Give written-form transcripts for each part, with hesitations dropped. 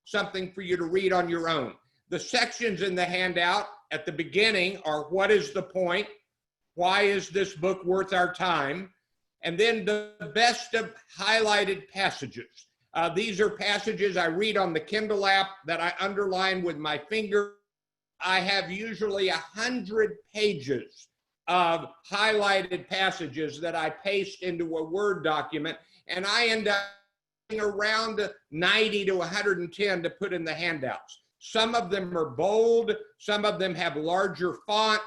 something for you to read on your own. The sections in the handout at the beginning are what is the point? Why is this book worth our time? And then the best of highlighted passages. These are passages I read on the Kindle app that I underline with my finger. I have usually 100 pages of highlighted passages that I paste into a Word document, and I end up around 90 to 110 to put in the handouts. Some of them are bold, some of them have larger font.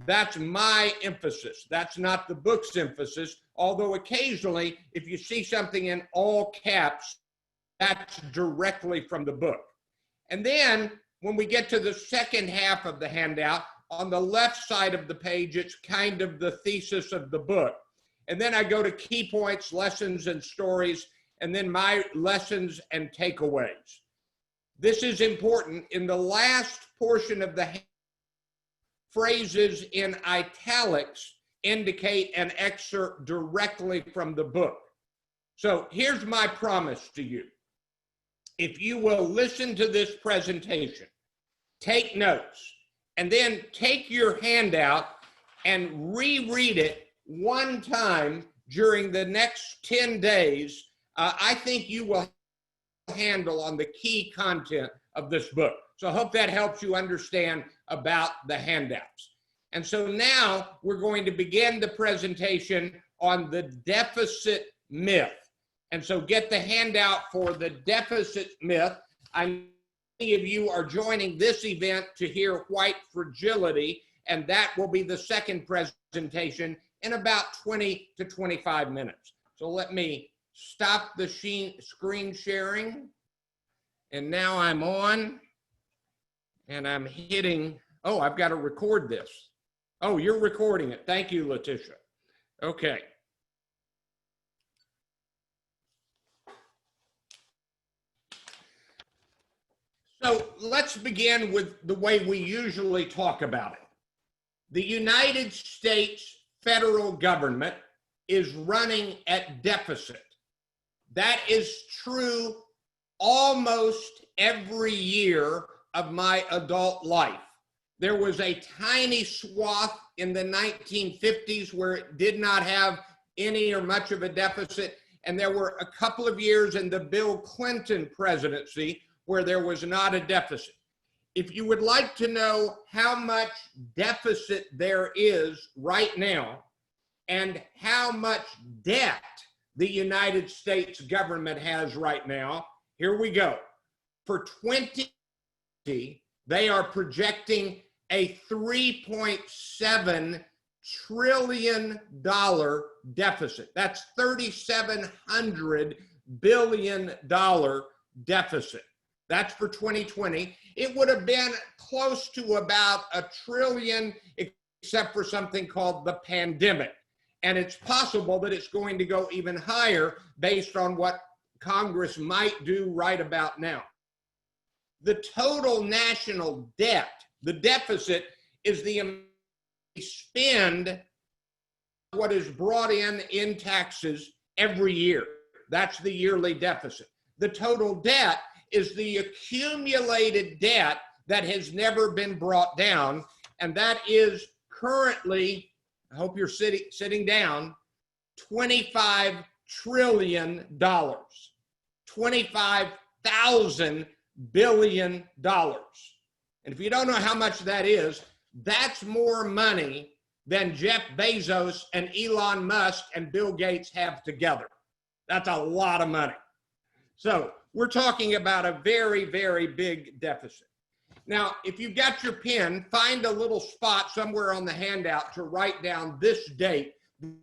That's my emphasis. That's not the book's emphasis, although occasionally, if you see something in all caps, that's directly from the book. And then when we get to the second half of the handout, on the left side of the page, it's kind of the thesis of the book. And then I go to key points, lessons, and stories, and then my lessons and takeaways. This is important. In the last portion of the handout, phrases in italics indicate an excerpt directly from the book. So here's my promise to you. If you will listen to this presentation, take notes, and then take your handout and reread it one time during the next 10 days, I think you will have a handle on the key content of this book. So I hope that helps you understand about the handouts. And so now we're going to begin the presentation on the deficit myth. And so get the handout for the deficit myth. Many of you are joining this event to hear white fragility, and that will be the second presentation in about 20 to 25 minutes. So let me stop the screen sharing. And now I'm on. And I'm hitting, oh, I've got to record this. Oh, you're recording it. Thank you, Letitia. Okay. So let's begin with the way we usually talk about it. The United States federal government is running at deficit. That is true almost every year of my adult life. There was a tiny swath in the 1950s where it did not have any or much of a deficit, and there were a couple of years in the Bill Clinton presidency where there was not a deficit. If you would like to know how much deficit there is right now and how much debt the United States government has right now, here we go. For 2020, they are projecting a $3.7 trillion deficit. That's $3,700 billion deficit. That's for 2020. It would have been close to about $1 trillion, except for something called the pandemic. And it's possible that it's going to go even higher based on what Congress might do right about now. The total national debt, the deficit, is the amount we spend what is brought in taxes every year. That's the yearly deficit. The total debt is the accumulated debt that has never been brought down, and that is currently, I hope you're sitting down, $25 trillion, 25,000 billion dollars. And if you don't know how much that is, that's more money than Jeff Bezos and Elon Musk and Bill Gates have together. That's a lot of money. So we're talking about a very, very big deficit. Now, if you've got your pen, find a little spot somewhere on the handout to write down this date.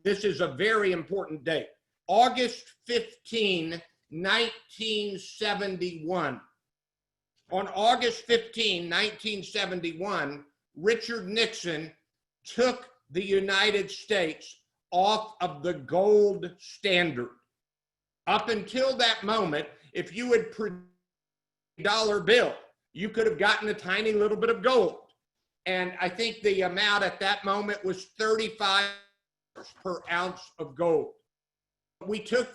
This is a very important date. August 15, 1971. On August 15, 1971, Richard Nixon took the United States off of the gold standard. Up until that moment, if you had produced a dollar bill, you could have gotten a tiny little bit of gold. And I think the amount at that moment was 35 per ounce of gold. We took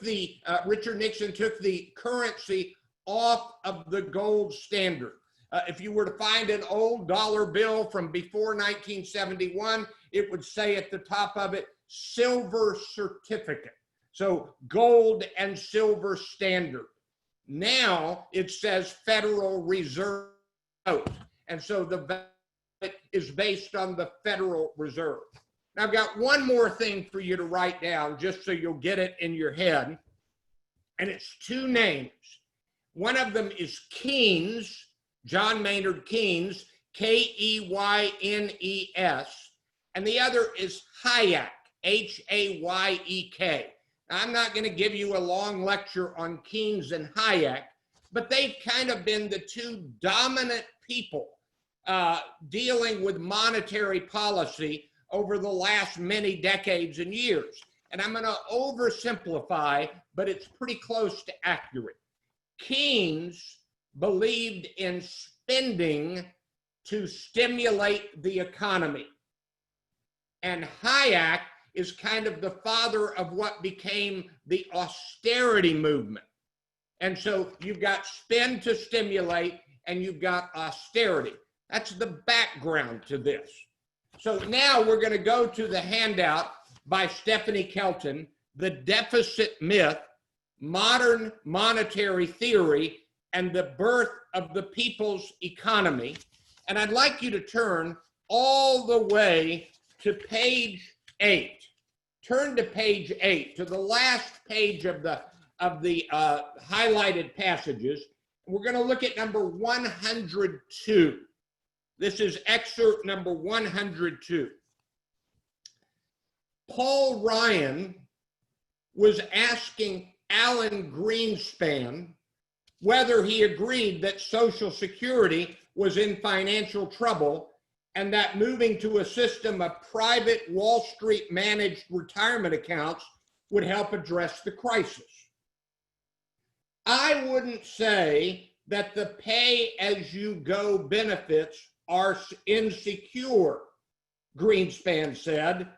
Richard Nixon took the currency off of the gold standard. If you were to find an old dollar bill from before 1971, it would say at the top of it, silver certificate. So gold and silver standard. Now it says Federal Reserve note. And so the value is based on the Federal Reserve. Now I've got one more thing for you to write down just so you'll get it in your head. And it's two names. One of them is Keynes, John Maynard Keynes, Keynes, and the other is Hayek, Hayek. Now, I'm not going to give you a long lecture on Keynes and Hayek, but they've kind of been the two dominant people dealing with monetary policy over the last many decades and years. And I'm going to oversimplify, but it's pretty close to accurate. Keynes believed in spending to stimulate the economy. And Hayek is kind of the father of what became the austerity movement. And so you've got spend to stimulate and you've got austerity. That's the background to this. So now we're going to go to the handout by Stephanie Kelton, The Deficit Myth, Modern Monetary Theory, and the Birth of the People's Economy. And I'd like you to turn all the way to page 8. Turn to page 8, to the last page of the highlighted passages. We're going to look at number 102. This is excerpt number 102. Paul Ryan was asking Alan Greenspan whether he agreed that Social Security was in financial trouble and that moving to a system of private Wall Street managed retirement accounts would help address the crisis. I wouldn't say that the pay-as-you-go benefits are insecure, Greenspan said,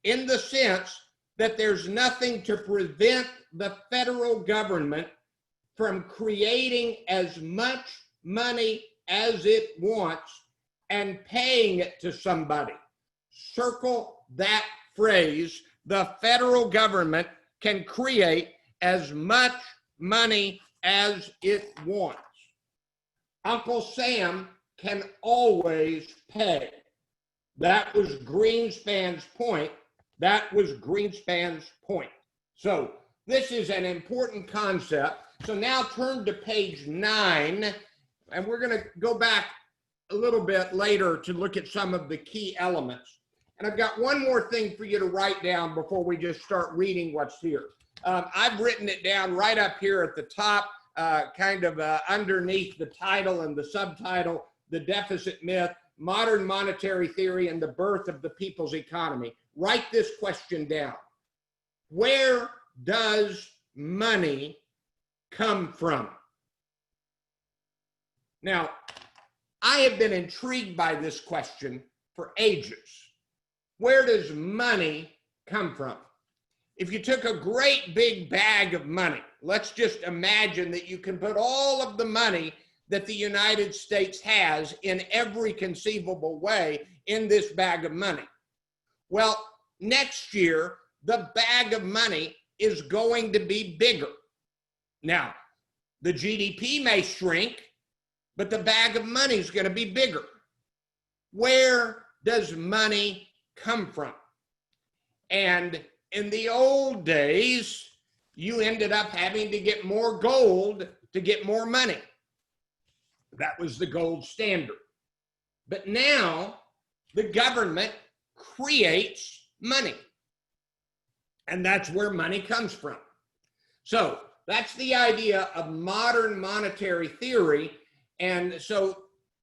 in the sense that there's nothing to prevent the federal government from creating as much money as it wants and paying it to somebody. Circle that phrase. The federal government can create as much money as it wants. Uncle Sam can always pay. That was Greenspan's point. That was Greenspan's point. So this is an important concept. So now turn to page 9, and we're going to go back a little bit later to look at some of the key elements. And I've got one more thing for you to write down before we just start reading what's here. I've written it down right up here at the top, underneath the title and the subtitle, The Deficit Myth, Modern Monetary Theory and the Birth of the People's Economy. Write this question down. Where does money come from? Now, I have been intrigued by this question for ages. Where does money come from? If you took a great big bag of money, let's just imagine that you can put all of the money that the United States has in every conceivable way in this bag of money. Well, next year, the bag of money is going to be bigger. Now, the GDP may shrink, but the bag of money is going to be bigger. Where does money come from? And in the old days, you ended up having to get more gold to get more money. That was the gold standard. But now, the government creates money. And that's where money comes from. So that's the idea of modern monetary theory. And so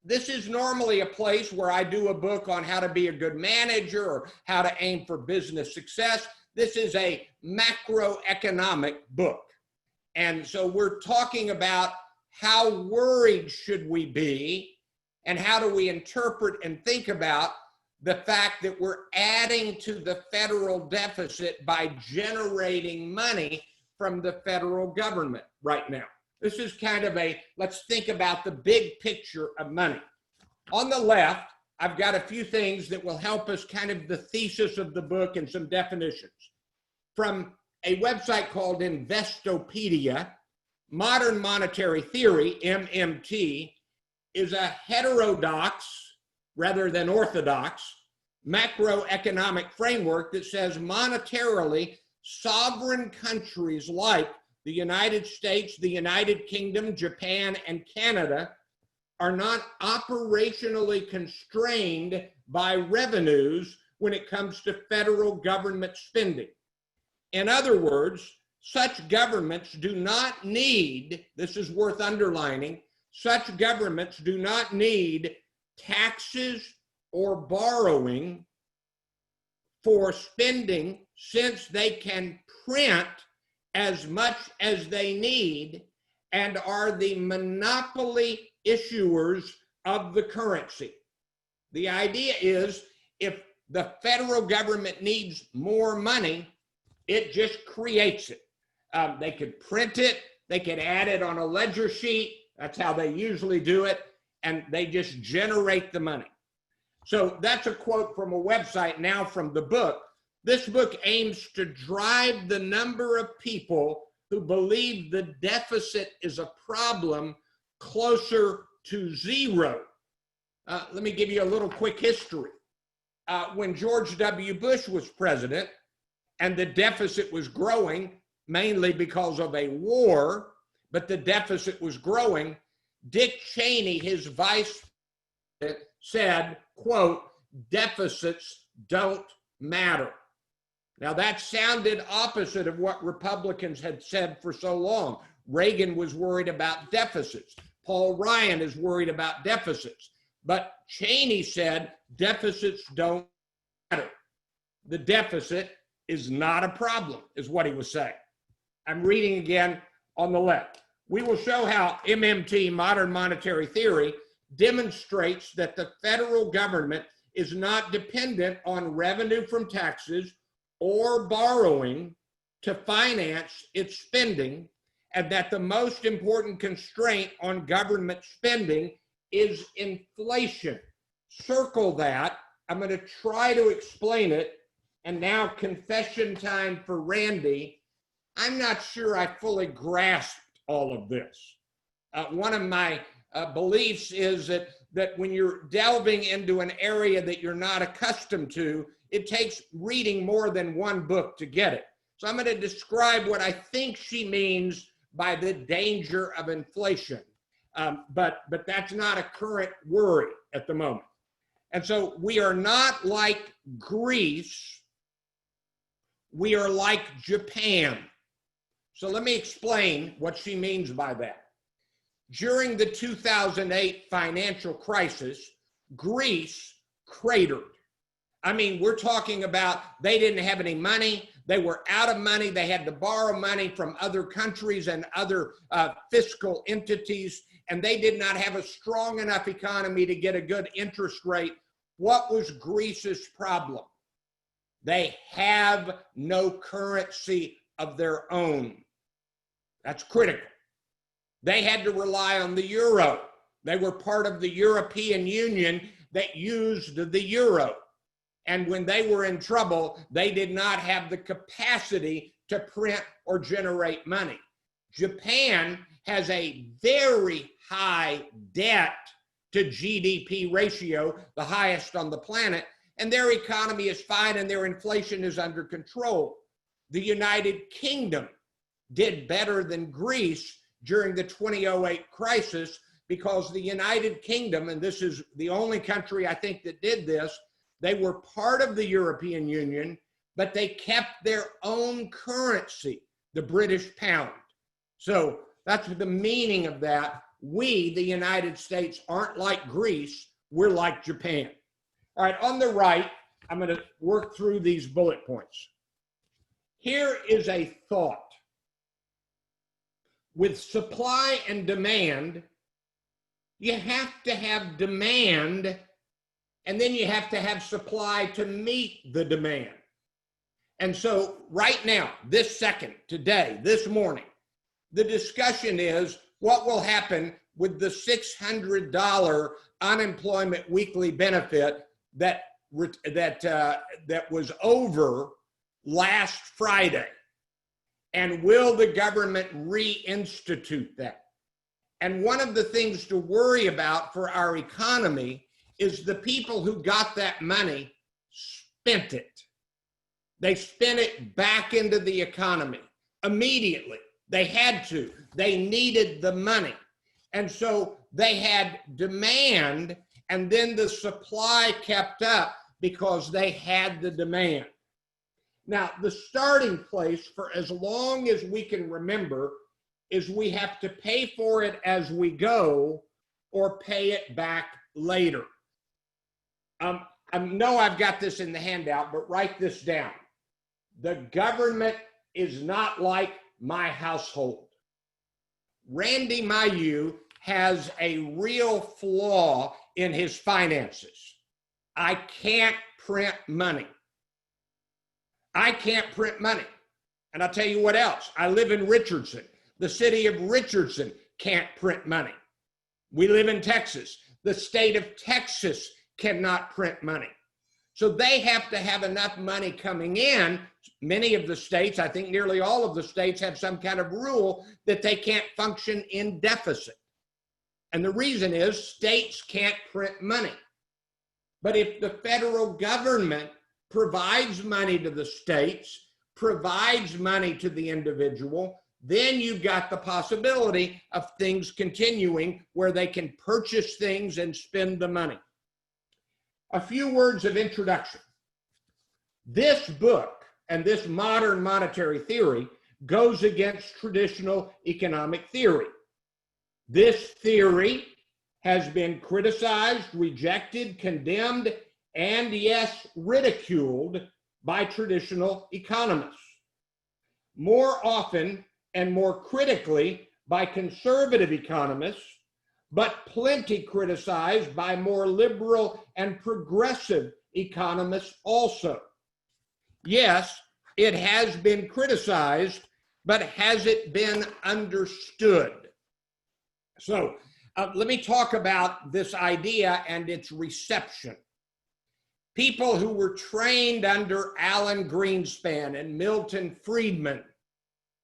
this is normally a place where I do a book on how to be a good manager or how to aim for business success. This is a macroeconomic book. And so we're talking about how worried should we be and how do we interpret and think about the fact that we're adding to the federal deficit by generating money from the federal government right now. This is kind of let's think about the big picture of money. On the left, I've got a few things that will help us kind of the thesis of the book and some definitions. From a website called Investopedia, modern monetary theory, MMT, is a heterodox rather than orthodox macroeconomic framework that says monetarily sovereign countries like the United States, the United Kingdom, Japan, and Canada are not operationally constrained by revenues when it comes to federal government spending. In other words, such governments do not need, this is worth underlining, such governments do not need taxes or borrowing for spending, since they can print as much as they need and are the monopoly issuers of the currency. The idea is if the federal government needs more money, it just creates it. They could print it, they could add it on a ledger sheet, that's how they usually do it, and they just generate the money. So that's a quote from a website, now from the book. This book aims to drive the number of people who believe the deficit is a problem closer to zero. Let me give you a little quick history. When George W. Bush was president and the deficit was growing, mainly because of a war, but the deficit was growing, Dick Cheney, his vice president, said, quote, "Deficits don't matter." Now that sounded opposite of what Republicans had said for so long. Reagan was worried about deficits. Paul Ryan is worried about deficits. But Cheney said deficits don't matter. The deficit is not a problem, is what he was saying. I'm reading again on the left. We will show how MMT, modern monetary theory, demonstrates that the federal government is not dependent on revenue from taxes or borrowing to finance its spending, and that the most important constraint on government spending is inflation. Circle that. I'm going to try to explain it. And now confession time for Randy. I'm not sure I fully grasped all of this. One of my beliefs is that when you're delving into an area that you're not accustomed to, it takes reading more than one book to get it. So I'm going to describe what I think she means by the danger of inflation. But that's not a current worry at the moment. And so we are not like Greece. We are like Japan. So let me explain what she means by that. During the 2008 financial crisis, Greece cratered. I mean, we're talking about they didn't have any money. They were out of money. They had to borrow money from other countries and other fiscal entities, and they did not have a strong enough economy to get a good interest rate. What was Greece's problem? They have no currency of their own. That's critical. They had to rely on the euro. They were part of the European Union that used the euro. And when they were in trouble, they did not have the capacity to print or generate money. Japan has a very high debt to GDP ratio, the highest on the planet, and their economy is fine and their inflation is under control. The United Kingdom did better than Greece during the 2008 crisis because the United Kingdom, and this is the only country I think that did this, they were part of the European Union, but they kept their own currency, the British pound. So that's the meaning of that. We, the United States, aren't like Greece, we're like Japan. All right, on the right, I'm going to work through these bullet points. Here is a thought. With supply and demand, you have to have demand, and then you have to have supply to meet the demand. And so right now, this second, today, this morning, the discussion is what will happen with the $600 unemployment weekly benefit that was over last Friday? And will the government reinstitute that? And one of the things to worry about for our economy is the people who got that money spent it. They spent it back into the economy immediately. They had to. They needed the money. And so they had demand, and then the supply kept up because they had the demand. Now, the starting place for as long as we can remember is we have to pay for it as we go or pay it back later. I know I've got this in the handout, but write this down. The government is not like my household. Randy Mayeux has a real flaw in his finances. I can't print money. I can't print money. And I'll tell you what else. I live in Richardson. The city of Richardson can't print money. We live in Texas. The state of Texas cannot print money. So they have to have enough money coming in. Many of the states, I think nearly all of the states, have some kind of rule that they can't function in deficit. And the reason is states can't print money. But if the federal government provides money to the states, provides money to the individual, then you've got the possibility of things continuing where they can purchase things and spend the money. A few words of introduction. This book and this modern monetary theory goes against traditional economic theory. This theory has been criticized, rejected, condemned, and yes, ridiculed by traditional economists. More often and more critically by conservative economists, but plenty criticized by more liberal and progressive economists also. Yes, it has been criticized, but has it been understood? So let me talk about this idea and its reception. People who were trained under Alan Greenspan and Milton Friedman,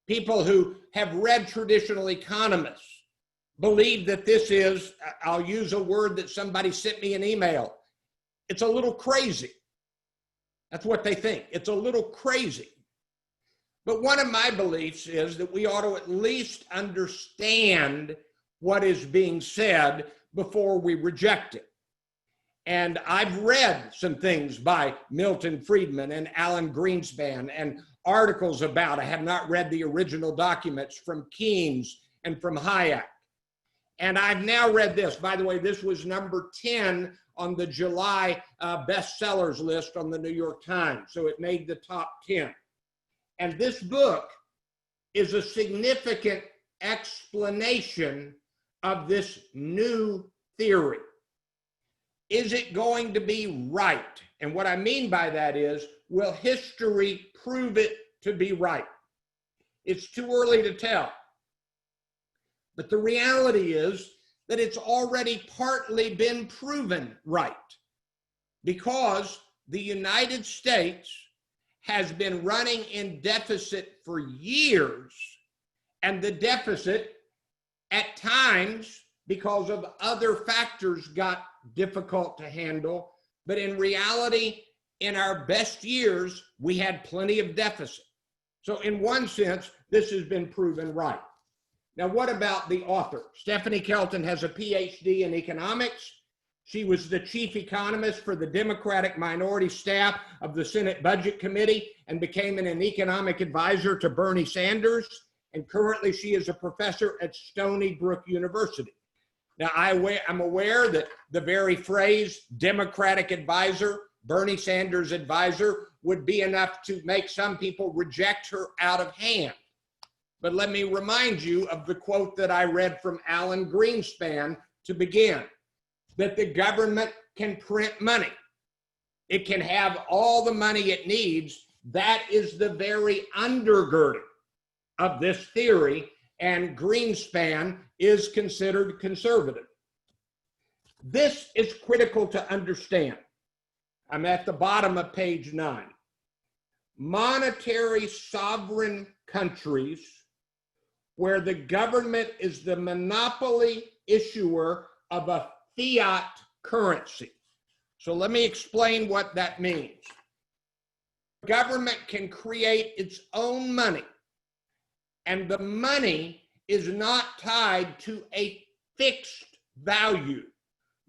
people who have read traditional economists, believe that this is, I'll use a word that somebody sent me an email, it's a little crazy. That's what they think. It's a little crazy. But one of my beliefs is that we ought to at least understand what is being said before we reject it. And I've read some things by Milton Friedman and Alan Greenspan and articles about, I have not read the original documents, from Keynes and from Hayek. And I've now read this. By the way, this was number 10 on the July bestsellers list on the New York Times. So it made the top 10. And this book is a significant explanation of this new theory. Is it going to be right? And what I mean by that is, will history prove it to be right? It's too early to tell. But the reality is that it's already partly been proven right, because the United States has been running in deficit for years, and the deficit at times, because of other factors, got difficult to handle. But in reality, in our best years, we had plenty of deficit. So in one sense, this has been proven right. Now, what about the author? Stephanie Kelton has a PhD in economics. She was the chief economist for the Democratic minority staff of the Senate Budget Committee and became an economic advisor to Bernie Sanders. And currently she is a professor at Stony Brook University. Now, I'm aware that the very phrase Democratic advisor, Bernie Sanders advisor, would be enough to make some people reject her out of hand. But let me remind you of the quote that I read from Alan Greenspan to begin, that the government can print money. It can have all the money it needs. That is the very undergirding of this theory. and Greenspan is considered conservative. This is critical to understand. I'm at the bottom of page 9. Monetary sovereign countries where the government is the monopoly issuer of a fiat currency. So let me explain what that means. Government can create its own money, and the money is not tied to a fixed value,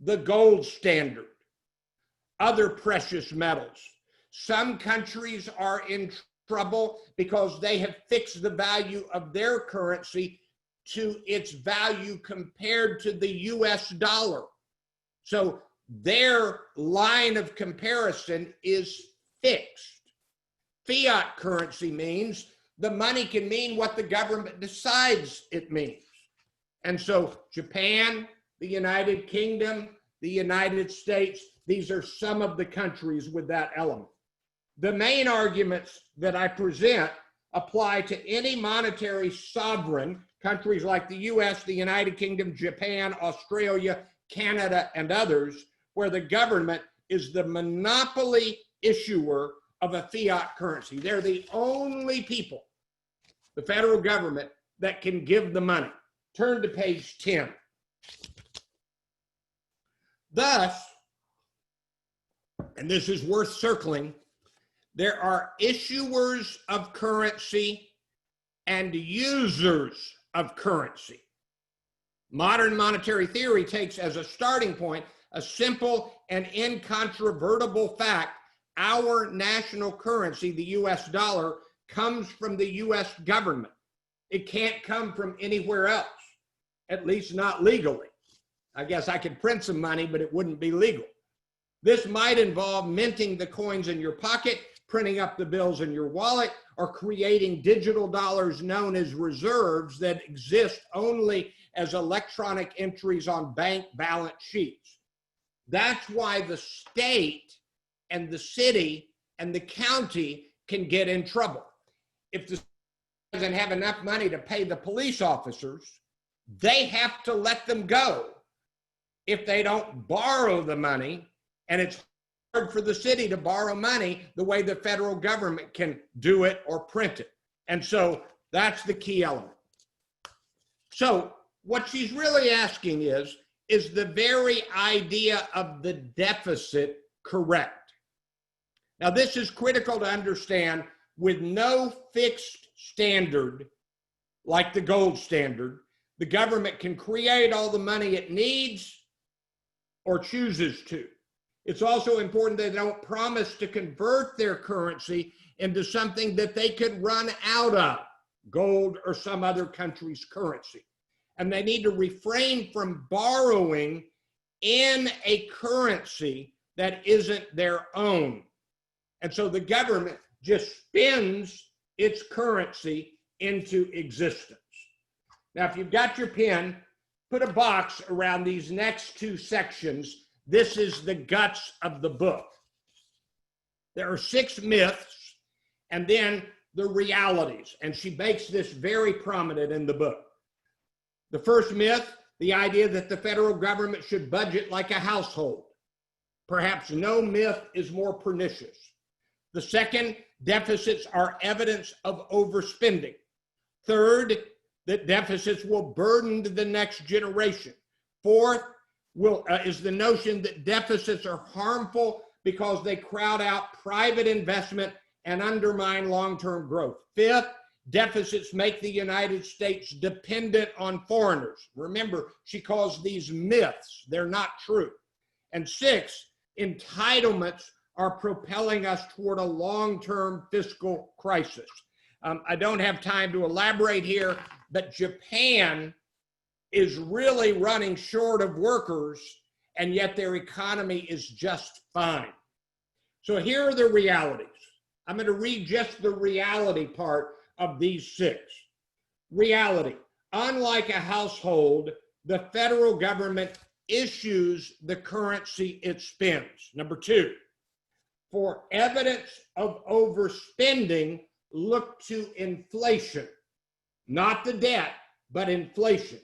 the gold standard, other precious metals. Some countries are in trouble because they have fixed the value of their currency to its value compared to the US dollar. So their line of comparison is fixed. Fiat currency means the money can mean what the government decides it means. And so Japan, the United Kingdom, the United States, these are some of the countries with that element. The main arguments that I present apply to any monetary sovereign, countries like the US, the United Kingdom, Japan, Australia, Canada, and others, where the government is the monopoly issuer of a fiat currency. They're the only people, the federal government, that can give the money. Turn to page 10. Thus, and this is worth circling, there are issuers of currency and users of currency. Modern monetary theory takes as a starting point a simple and incontrovertible fact: our national currency, the US dollar, comes from the US government. It can't come from anywhere else, at least not legally. I guess I could print some money, but it wouldn't be legal. This might involve minting the coins in your pocket, printing up the bills in your wallet, or creating digital dollars known as reserves that exist only as electronic entries on bank balance sheets. That's why the state and the city and the county can get in trouble. If the state doesn't have enough money to pay the police officers, they have to let them go if they don't borrow the money, and it's hard for the city to borrow money the way the federal government can do it or print it. And so that's the key element. So what she's really asking is the very idea of the deficit correct? Now, this is critical to understand. With no fixed standard, like the gold standard, the government can create all the money it needs or chooses to. It's also important they don't promise to convert their currency into something that they could run out of, gold or some other country's currency. And they need to refrain from borrowing in a currency that isn't their own. And so the government just spins its currency into existence. Now, if you've got your pen, put a box around these next two sections. This is the guts of the book. There are 6 myths and then the realities, and she makes this very prominent in the book. The first myth, the idea that the federal government should budget like a household. Perhaps no myth is more pernicious. The second, deficits are evidence of overspending. Third, that deficits will burden the next generation. Fourth, is the notion that deficits are harmful because they crowd out private investment and undermine long-term growth. Fifth, deficits make the United States dependent on foreigners. Remember, she calls these myths. They're not true. And sixth, entitlements are propelling us toward a long-term fiscal crisis. I don't have time to elaborate here, but Japan is really running short of workers, and yet their economy is just fine. So here are the realities. I'm going to read just the reality part of these 6. Reality: unlike a household, the federal government issues the currency it spends. Number 2, for evidence of overspending, look to inflation, not the debt, but inflation,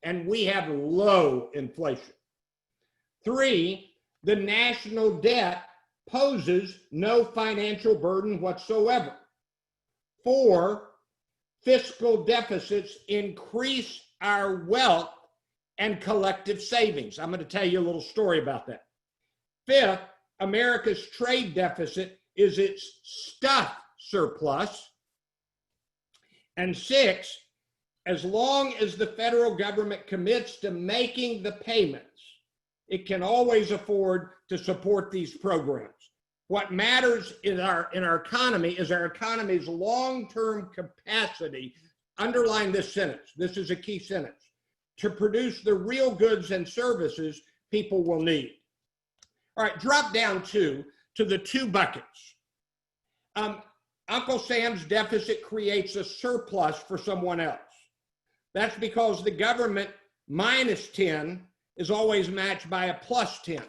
and we have low inflation. 3, the national debt poses no financial burden whatsoever. 4, fiscal deficits increase our wealth and collective savings. I'm going to tell you a little story about that. 5th, America's trade deficit is its stuff surplus. And 6, as long as the federal government commits to making the payments, it can always afford to support these programs. What matters in our economy is our economy's long-term capacity, underline this sentence, this is a key sentence, to produce the real goods and services people will need. All right, drop down to the 2 buckets. Uncle Sam's deficit creates a surplus for someone else. That's because the government minus 10 is always matched by a plus 10.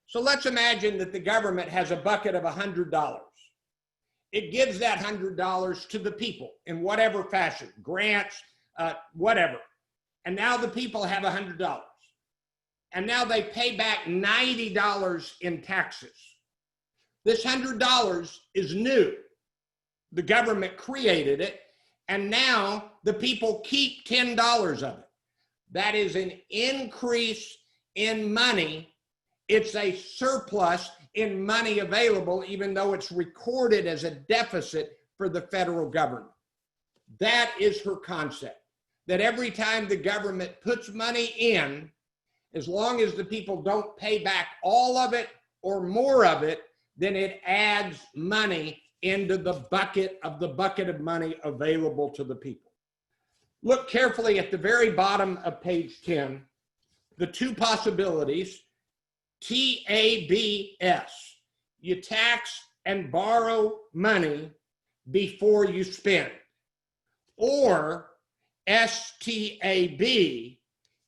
So let's imagine that the government has a bucket of $100. It gives that $100 to the people in whatever fashion, grants, whatever. And now the people have $100. And now they pay back $90 in taxes. This $100 is new. The government created it, and now the people keep $10 of it. That is an increase in money. It's a surplus in money available, even though it's recorded as a deficit for the federal government. That is her concept, that every time the government puts money in, as long as the people don't pay back all of it or more of it, then it adds money into the bucket of money available to the people. Look carefully at the very bottom of page 10, the 2 possibilities, TABS. You tax and borrow money before you spend. Or STAB,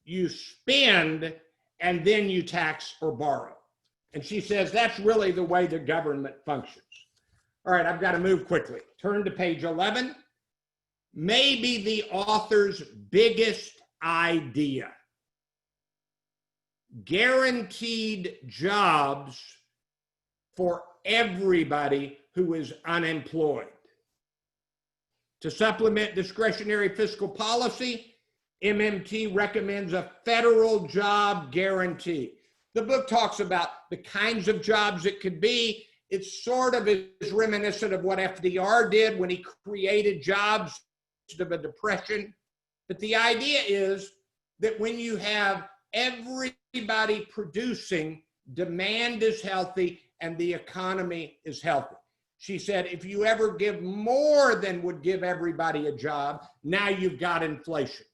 you spend and then you tax or borrow. And she says that's really the way the government functions. All right, I've got to move quickly. Turn to page 11. Maybe the author's biggest idea. Guaranteed jobs for everybody who is unemployed. To supplement discretionary fiscal policy, MMT recommends a federal job guarantee. The book talks about the kinds of jobs it could be. It sort of is reminiscent of what FDR did when he created jobs of a depression. But the idea is that when you have everybody producing, demand is healthy and the economy is healthy. She said, if you ever give more than would give everybody a job, now you've got inflation.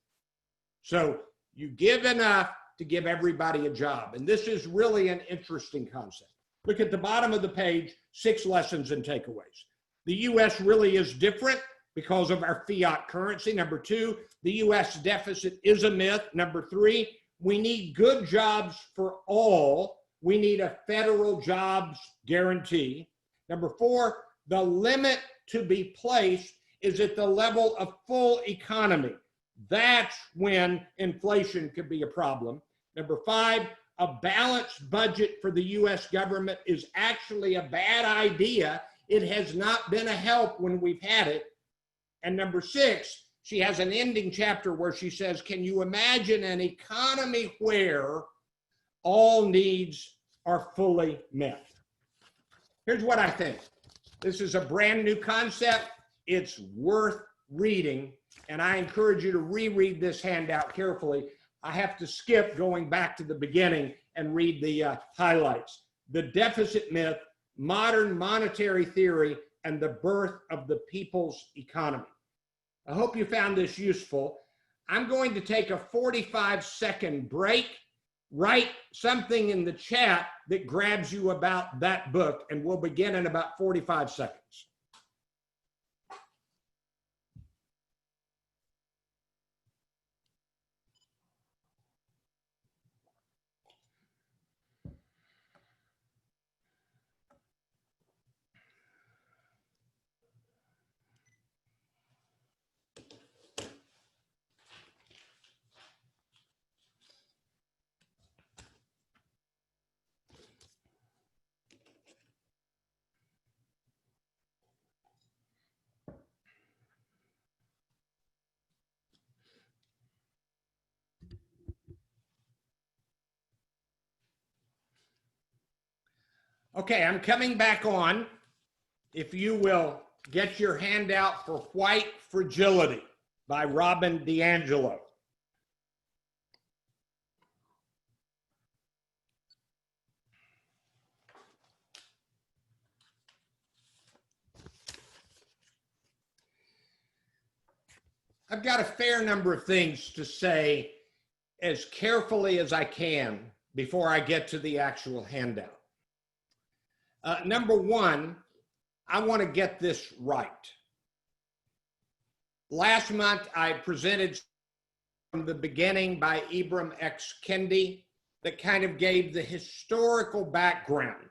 So you give enough to give everybody a job. And this is really an interesting concept. Look at the bottom of the page, 6 lessons and takeaways. The U.S. really is different because of our fiat currency. Number 2, the U.S. deficit is a myth. Number 3, we need good jobs for all. We need a federal jobs guarantee. Number 4, the limit to be placed is at the level of full economy. That's when inflation could be a problem. Number 5, a balanced budget for the U.S. government is actually a bad idea. It has not been a help when we've had it. And number 6, she has an ending chapter where she says, can you imagine an economy where all needs are fully met? Here's what I think. This is a brand new concept. It's worth reading, and I encourage you to reread this handout carefully. I have to skip going back to the beginning and read the highlights. The Deficit Myth, Modern Monetary Theory, and the Birth of the People's Economy. I hope you found this useful. I'm going to take a 45-second break. Write something in the chat that grabs you about that book, and we'll begin in about 45 seconds. Okay, I'm coming back on. If you will get your handout for White Fragility by Robin DiAngelo. I've got a fair number of things to say as carefully as I can before I get to the actual handout. Number one, I want to get this right. Last month, I presented from the beginning by Ibram X. Kendi that kind of gave the historical background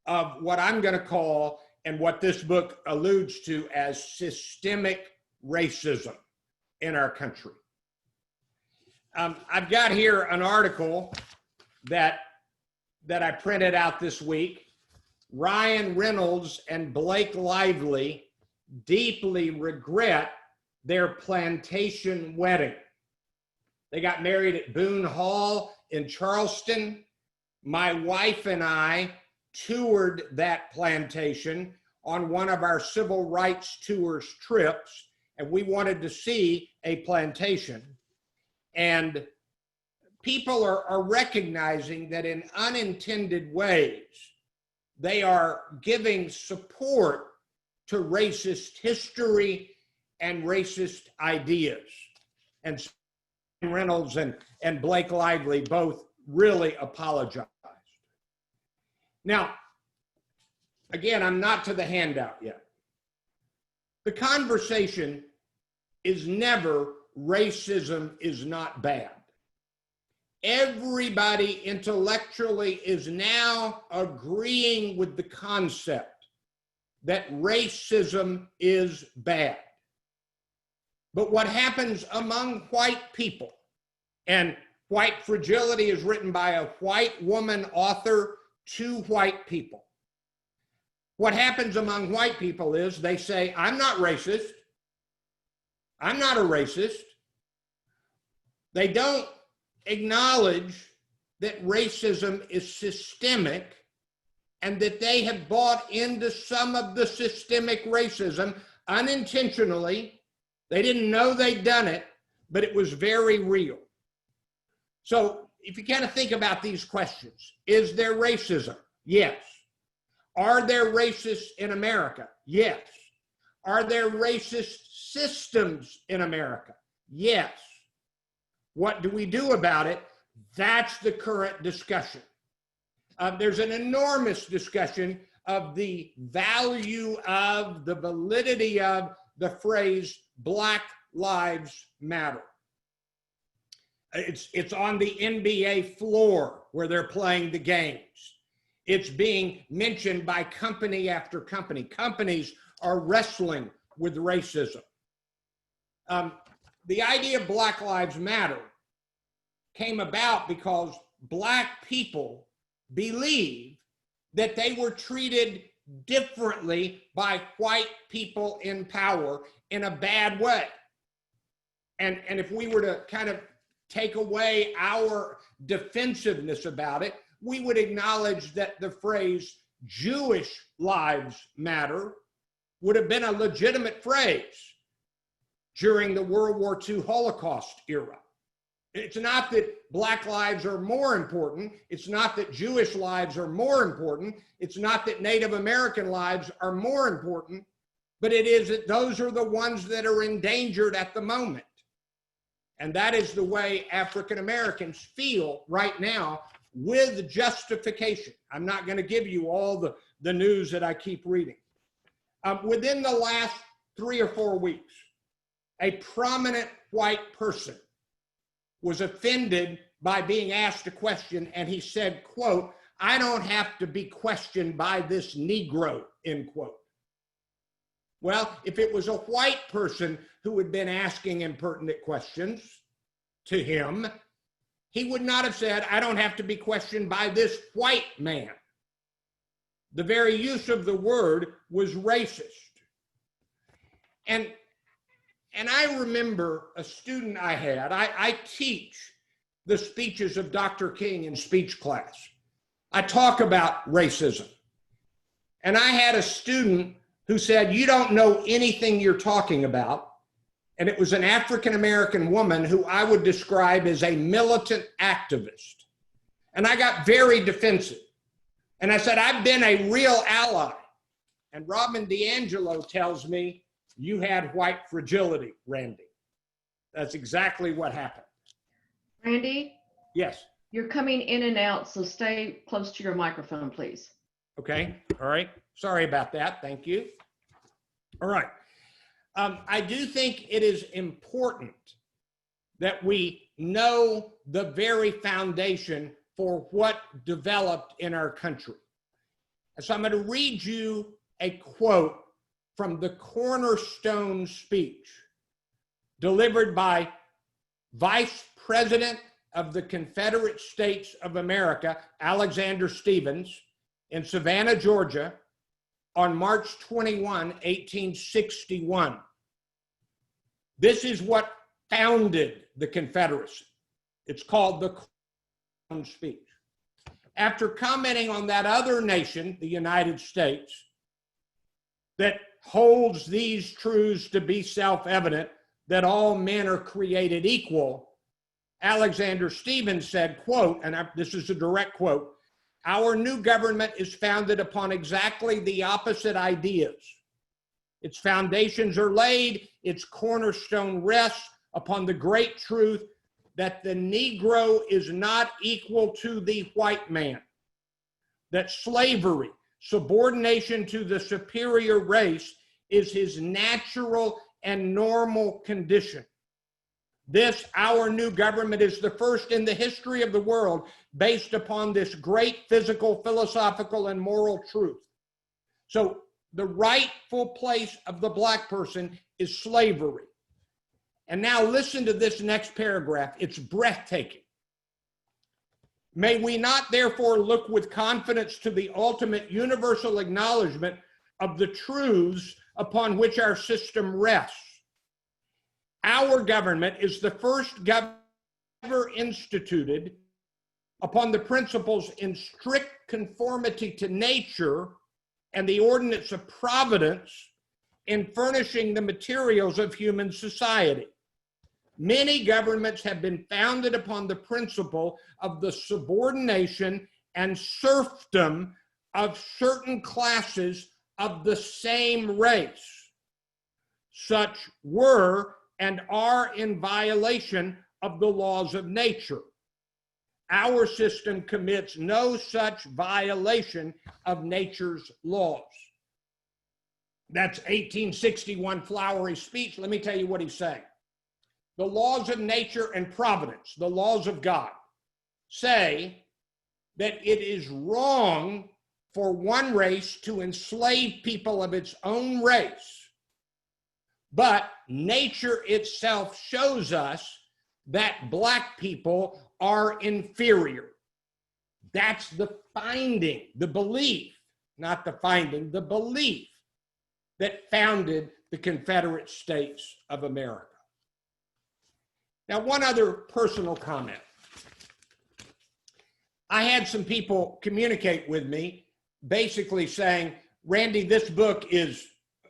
of what I'm going to call, and what this book alludes to as, systemic racism in our country. I've got here an article that I printed out this week. Ryan Reynolds and Blake Lively deeply regret their plantation wedding. They got married at Boone Hall in Charleston. My wife and I toured that plantation on one of our civil rights tours trips, and we wanted to see a plantation. And people are recognizing that in unintended ways, they are giving support to racist history and racist ideas. And Reynolds and Blake Lively both really apologized. Now, again, I'm not to the handout yet. The conversation is never racism is not bad. Everybody intellectually is now agreeing with the concept that racism is bad. But what happens among white people, and White Fragility is written by a white woman author to white people. What happens among white people is they say, I'm not racist. I'm not a racist. They don't acknowledge that racism is systemic and that they have bought into some of the systemic racism unintentionally. They didn't know they'd done it, but it was very real. So if you kind of think about these questions, is there racism? Yes. Are there racists in America? Yes. Are there racist systems in America? Yes. What do we do about it? That's the current discussion. There's an enormous discussion of the value of, the validity of the phrase Black Lives Matter. It's on the NBA floor where they're playing the games. It's being mentioned by company after company. Companies are wrestling with racism. The idea of Black Lives Matter came about because Black people believe that they were treated differently by white people in power in a bad way. And if we were to kind of take away our defensiveness about it, we would acknowledge that the phrase Jewish lives matter would have been a legitimate phrase during the World War II Holocaust era. It's not that Black lives are more important. It's not that Jewish lives are more important. It's not that Native American lives are more important, but it is that those are the ones that are endangered at the moment. And that is the way African Americans feel right now, with justification. I'm not going to give you all the news that I keep reading. Within the last 3 or 4 weeks, a prominent white person was offended by being asked a question, and he said, quote, "I don't have to be questioned by this Negro," end quote. Well, if it was a white person who had been asking impertinent questions to him, he would not have said, "I don't have to be questioned by this white man." The very use of the word was racist. And I remember a student I had, I teach the speeches of Dr. King in speech class. I talk about racism. And I had a student who said, "You don't know anything you're talking about." And it was an African-American woman who I would describe as a militant activist. And I got very defensive. And I said, "I've been a real ally." And Robin DiAngelo tells me, "You had white fragility, Randy." That's exactly what happened. Randy? Yes. You're coming in and out, so stay close to your microphone, please. Okay. All right. Sorry about that. Thank you. All right. I do think it is important that we know the very foundation for what developed in our country. And so I'm going to read you a quote from the cornerstone speech delivered by Vice President of the Confederate States of America, Alexander Stephens, in Savannah, Georgia, on March 21, 1861. This is what founded the Confederacy. It's called the cornerstone speech. After commenting on that other nation, the United States, that holds these truths to be self-evident, that all men are created equal, Alexander Stephens said, quote, and this is a direct quote, "Our new government is founded upon exactly the opposite ideas. Its foundations are laid, its cornerstone rests upon the great truth that the Negro is not equal to the white man, that slavery, subordination to the superior race, is his natural and normal condition. This, our new government, is the first in the history of the world based upon this great physical, philosophical, and moral truth. So the rightful place of the black person is slavery." And now listen to this next paragraph. It's breathtaking. "May we not therefore look with confidence to the ultimate universal acknowledgement of the truths upon which our system rests. Our government is the first government ever instituted upon the principles in strict conformity to nature and the ordinance of providence in furnishing the materials of human society. Many governments have been founded upon the principle of the subordination and serfdom of certain classes of the same race. Such were and are in violation of the laws of nature. Our system commits no such violation of nature's laws." That's 1861 flowery speech. Let me tell you what he's saying. The laws of nature and providence, the laws of God, say that it is wrong for one race to enslave people of its own race. But nature itself shows us that black people are inferior. That's the finding, the belief, not the finding, the belief that founded the Confederate States of America. Now, one other personal comment. I had some people communicate with me basically saying, "Randy, this book is,"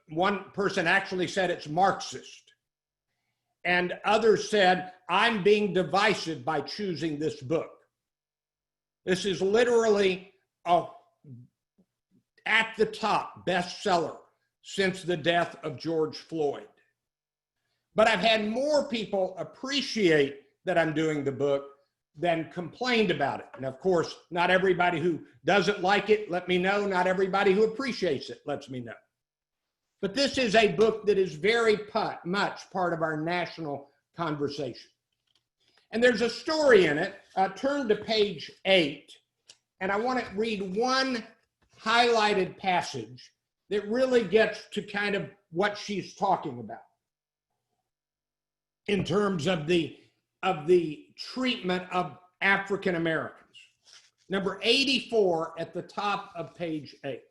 one person actually said it's Marxist. And others said, "I'm being divisive by choosing this book." This is literally a at the top bestseller since the death of George Floyd. But I've had more people appreciate that I'm doing the book than complained about it. And of course, not everybody who doesn't like it, let me know. Not everybody who appreciates it lets me know. But this is a book that is very much part of our national conversation. And there's a story in it. Turn to page 8, and I want to read one highlighted passage that really gets to kind of what she's talking about in terms of the treatment of African Americans. Number 84 at the top of page 8.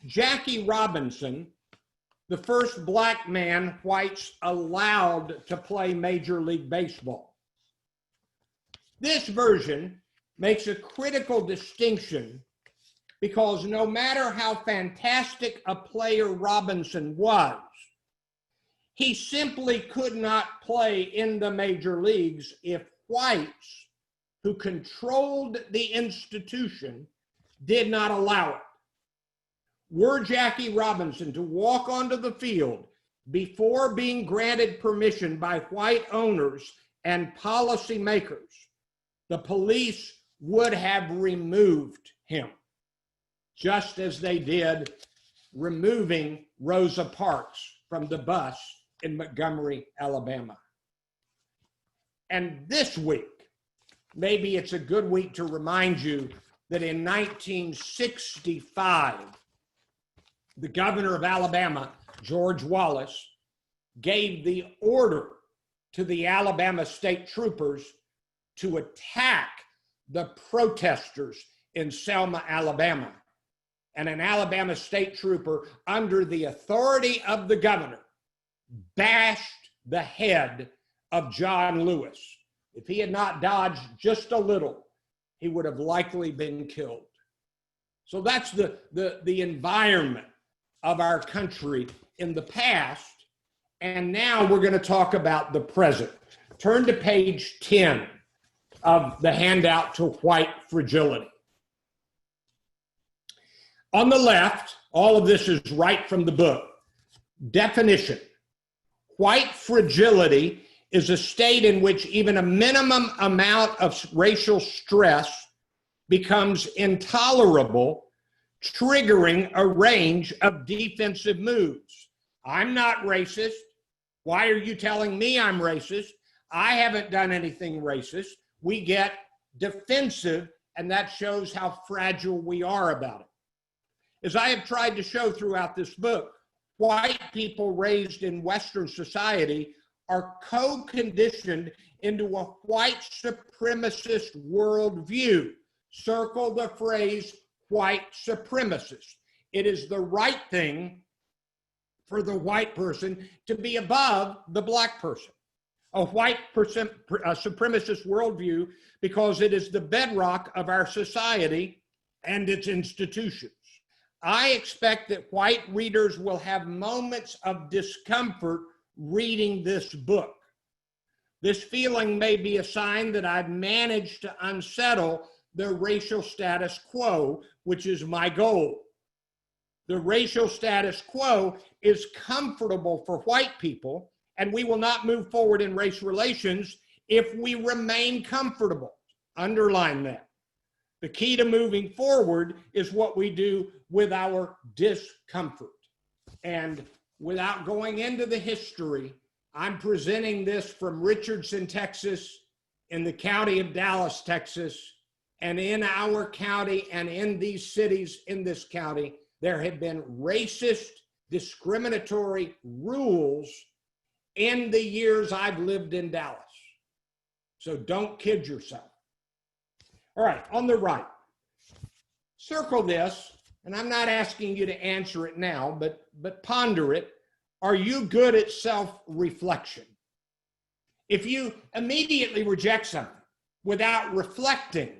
Jackie Robinson, the first black man whites allowed to play Major League Baseball. This version makes a critical distinction because no matter how fantastic a player Robinson was, he simply could not play in the major leagues if whites who controlled the institution did not allow it. Were Jackie Robinson to walk onto the field before being granted permission by white owners and policymakers, the police would have removed him, just as they did removing Rosa Parks from the bus in Montgomery, Alabama. And this week, maybe it's a good week to remind you that in 1965, the governor of Alabama, George Wallace, gave the order to the Alabama state troopers to attack the protesters in Selma, Alabama. And an Alabama state trooper, under the authority of the governor, bashed the head of John Lewis. If he had not dodged just a little, he would have likely been killed. So that's the environment of our country in the past. And now we're going to talk about the present. Turn to page 10 of the handout to White Fragility. On the left, all of this is right from the book. Definition: white fragility is a state in which even a minimum amount of racial stress becomes intolerable, triggering a range of defensive moves. I'm not racist. Why are you telling me I'm racist? I haven't done anything racist. We get defensive, and that shows how fragile we are about it. As I have tried to show throughout this book, white people raised in Western society are co-conditioned into a white supremacist worldview. Circle the phrase white supremacist. It is the right thing for the white person to be above the black person. A white supremacist worldview, because it is the bedrock of our society and its institutions. I expect that white readers will have moments of discomfort reading this book. This feeling may be a sign that I've managed to unsettle the racial status quo, which is my goal. The racial status quo is comfortable for white people, and we will not move forward in race relations if we remain comfortable. Underline that. The key to moving forward is what we do with our discomfort. And without going into the history, I'm presenting this from Richardson, Texas, in the county of Dallas, Texas, and in our county and in these cities in this county, there have been racist, discriminatory rules in the years I've lived in Dallas. So don't kid yourself. All right, on the right, circle this, and I'm not asking you to answer it now, but ponder it. Are you good at self-reflection? If you immediately reject something without reflecting,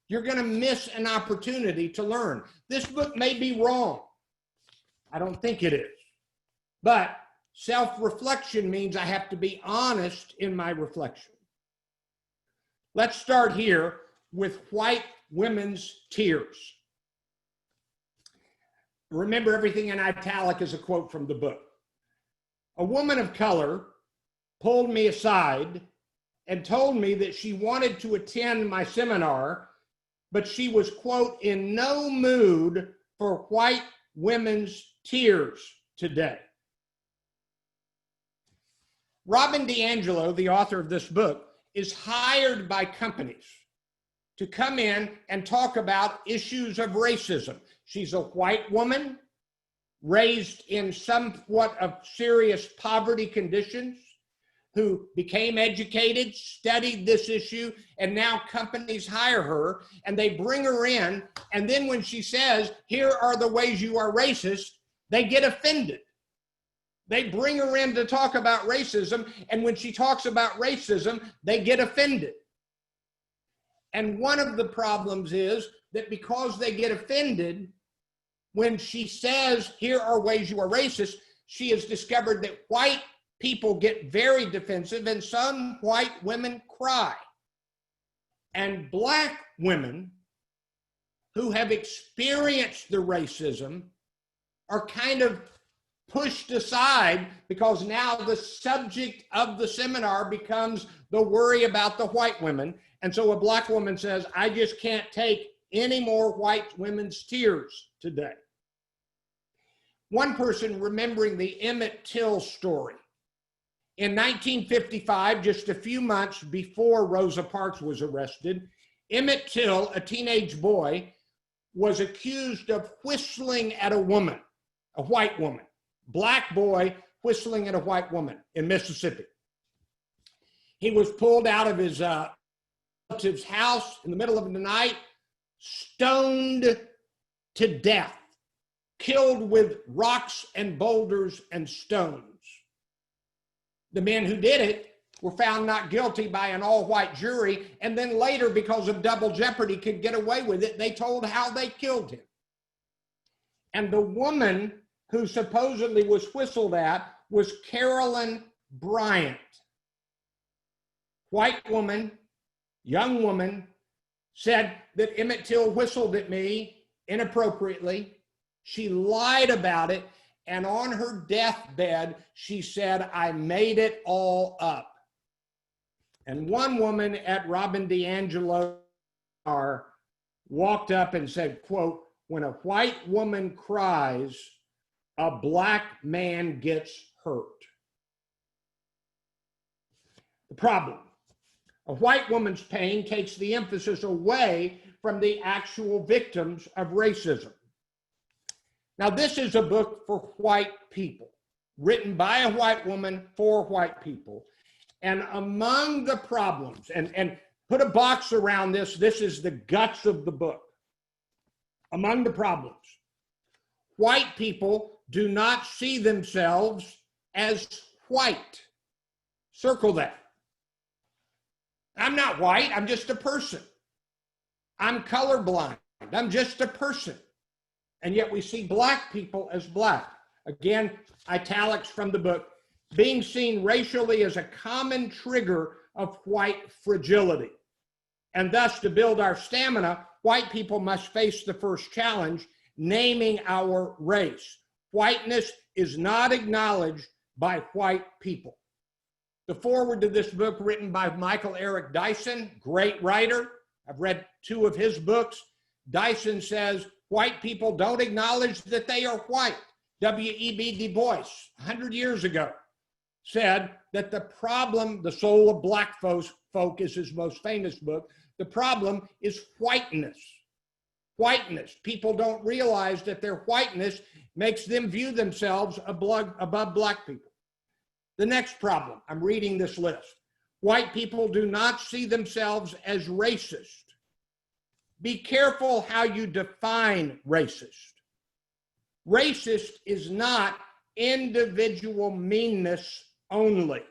you're going to miss an opportunity to learn. This book may be wrong. I don't think it is. But self-reflection means I have to be honest in my reflection. Let's start here with white women's tears. Remember, everything in italic is a quote from the book. A woman of color pulled me aside and told me that she wanted to attend my seminar, but she was, quote, in no mood for white women's tears today. Robin DiAngelo, the author of this book, is hired by companies to come in and talk about issues of racism. She's a white woman raised in somewhat of serious poverty conditions, who became educated, studied this issue, and now companies hire her and they bring her in. And then when she says, here are the ways you are racist, they get offended. They bring her in to talk about racism, and when she talks about racism, they get offended. And one of the problems is that because they get offended when she says, here are ways you are racist, she has discovered that white people get very defensive and some white women cry. And black women who have experienced the racism are kind of pushed aside because now the subject of the seminar becomes the worry about the white women. And so a black woman says, I just can't take any more white women's tears today. One person remembering the Emmett Till story. In 1955, just a few months before Rosa Parks was arrested, Emmett Till, a teenage boy, was accused of whistling at a woman, a white woman, black boy whistling at a white woman in Mississippi. He was pulled out of his relative's house in the middle of the night, stoned to death, killed with rocks and boulders and stones. The men who did it were found not guilty by an all-white jury, and then later, because of double jeopardy, could get away with it. They told how they killed him. And the woman who supposedly was whistled at was Carolyn Bryant. White woman, young woman, said that Emmett Till whistled at me inappropriately. She lied about it, and on her deathbed, she said, I made it all up. And one woman at Robin DiAngelo walked up and said, quote, when a white woman cries, a black man gets hurt. The problem, a white woman's pain takes the emphasis away from the actual victims of racism. Now, this is a book for white people, written by a white woman for white people. And among the problems, and put a box around this, this is the guts of the book. Among the problems, white people do not see themselves as white. Circle that. I'm not white, I'm just a person. I'm colorblind, I'm just a person. And yet we see black people as black. Again, italics from the book, being seen racially as a common trigger of white fragility. And thus, to build our stamina, white people must face the first challenge, naming our race. Whiteness is not acknowledged by white people. The foreword to this book, written by Michael Eric Dyson, great writer. I've read 2 of his books. Dyson says, white people don't acknowledge that they are white. W.E.B. Du Bois, 100 years ago, said that the problem, The Soul of Black Folk is his most famous book, the problem is whiteness. Whiteness. People don't realize that their whiteness makes them view themselves above black people. The next problem, I'm reading this list. White people do not see themselves as racist. Be careful how you define racist. Racist is not individual meanness only.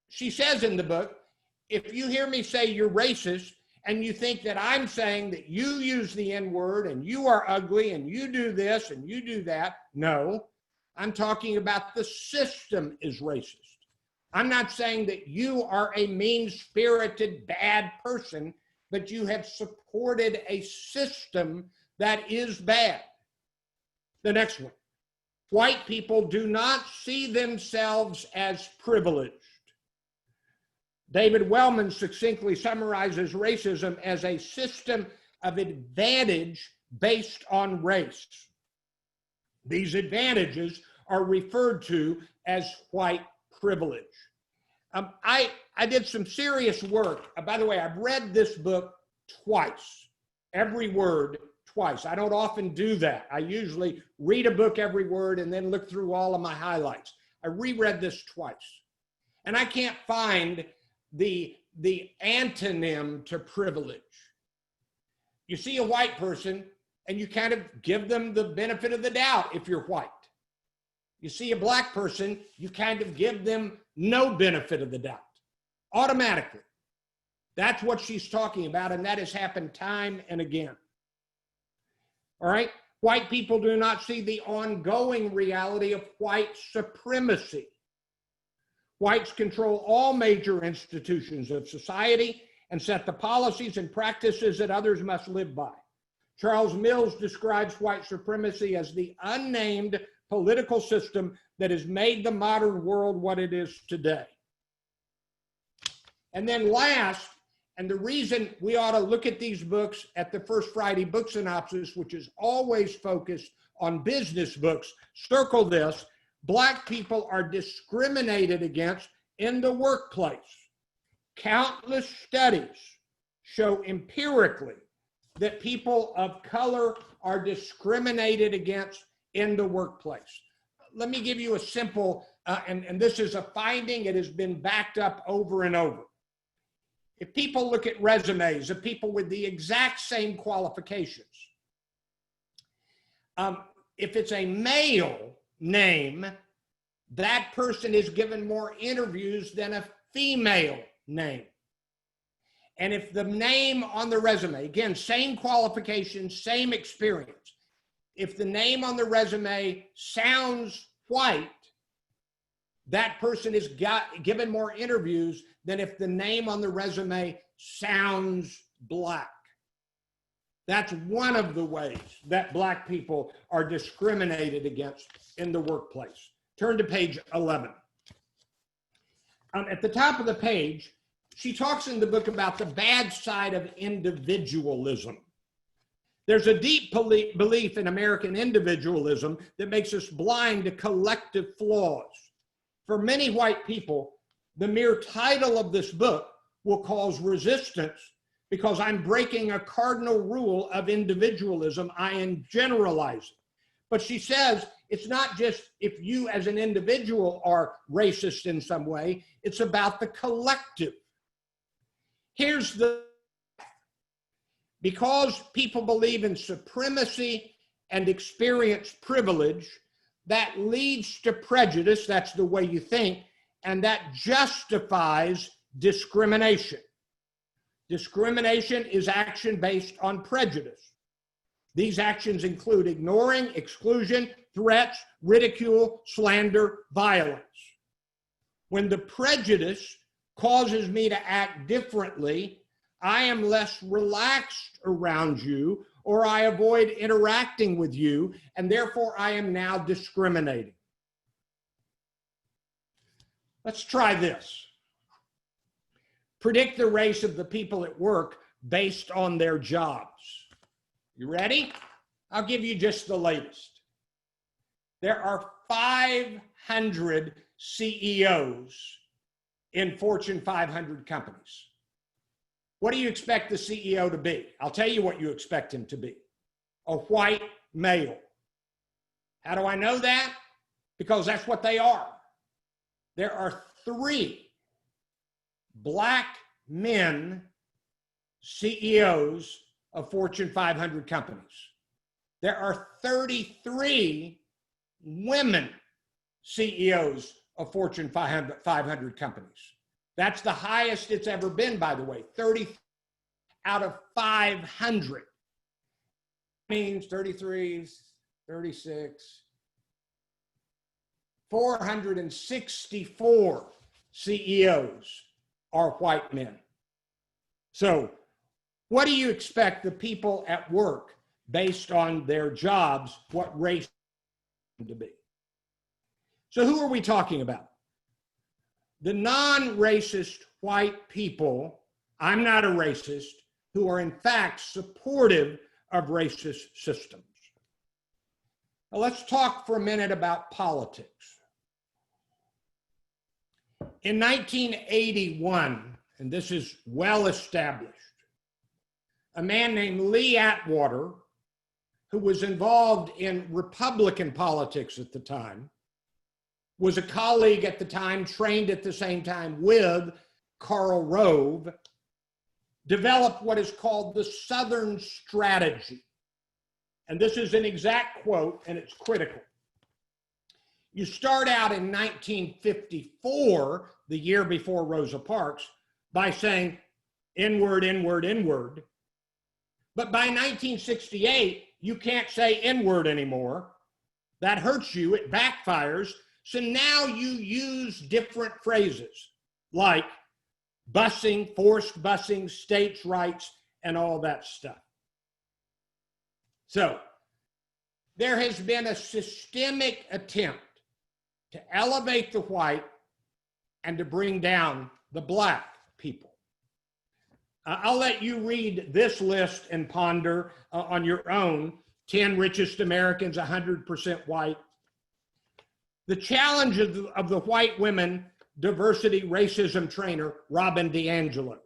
She says in the book, if you hear me say you're racist and you think that I'm saying that you use the N-word and you are ugly and you do this and you do that, no, I'm talking about the system is racist. I'm not saying that you are a mean-spirited, bad person, but you have supported a system that is bad. The next one. White people do not see themselves as privileged. David Wellman succinctly summarizes racism as a system of advantage based on race. These advantages are referred to as white privilege. I did some serious work. By the way, I've read this book twice, every word twice. I don't often do that. I usually read a book every word and then look through all of my highlights. I reread this twice. And I can't find the antonym to privilege. You see a white person and you kind of give them the benefit of the doubt if you're white. You see a black person, you kind of give them no benefit of the doubt, automatically. That's what she's talking about, and that has happened time and again. All right? White people do not see the ongoing reality of white supremacy. Whites control all major institutions of society and set the policies and practices that others must live by. Charles Mills describes white supremacy as the unnamed political system that has made the modern world what it is today. And then last, and the reason we ought to look at these books at the First Friday book synopsis, which is always focused on business books, circle this: Black people are discriminated against in the workplace. Countless studies show empirically that people of color are discriminated against in the workplace. Let me give you a simple, and this is a finding, it has been backed up over and over. If people look at resumes of people with the exact same qualifications, if it's a male name, that person is given more interviews than a female name. And if the name on the resume, again, same qualifications, same experience, if the name on the resume sounds white, that person is given more interviews than if the name on the resume sounds Black. That's one of the ways that Black people are discriminated against in the workplace. Turn to page 11. At the top of the page, she talks in the book about the bad side of individualism. There's a deep belief in American individualism that makes us blind to collective flaws. For many white people, the mere title of this book will cause resistance because I'm breaking a cardinal rule of individualism. I am generalizing. But she says it's not just if you as an individual are racist in some way, it's about the collective. Here's the, because people believe in supremacy and experience privilege, that leads to prejudice, that's the way you think, and that justifies discrimination. Discrimination is action based on prejudice. These actions include ignoring, exclusion, threats, ridicule, slander, violence. When the prejudice causes me to act differently, I am less relaxed around you, or I avoid interacting with you, and therefore I am now discriminating. Let's try this. Predict the race of the people at work based on their jobs. You ready? I'll give you just the latest. There are 500 CEOs in Fortune 500 companies. What do you expect the CEO to be? I'll tell you what you expect him to be. A white male. How do I know that? Because that's what they are. There are 3 Black men CEOs of Fortune 500 companies. There are 33 women CEOs of Fortune 500 companies. That's the highest it's ever been, by the way, 30 out of 500. Means 33, 36, 464 CEOs are white men. So what do you expect the people at work, based on their jobs, what race to be? So who are we talking about? The non-racist white people, I'm not a racist, who are in fact supportive of racist systems. Now let's talk for a minute about politics. In 1981, and this is well established, a man named Lee Atwater, who was involved in Republican politics at the time, was a colleague at the time, trained at the same time with Karl Rove, developed what is called the Southern Strategy. And this is an exact quote, and it's critical. You start out in 1954, the year before Rosa Parks, by saying N-word, N-word, N-word. But by 1968, you can't say N-word anymore. That hurts you, it backfires. So now you use different phrases like busing, forced busing, states' rights, and all that stuff. So there has been a systemic attempt to elevate the white and to bring down the black people. I'll let you read this list and ponder on your own. 10 richest Americans, 100% white. The challenge of the white women diversity racism trainer, Robin DiAngelo.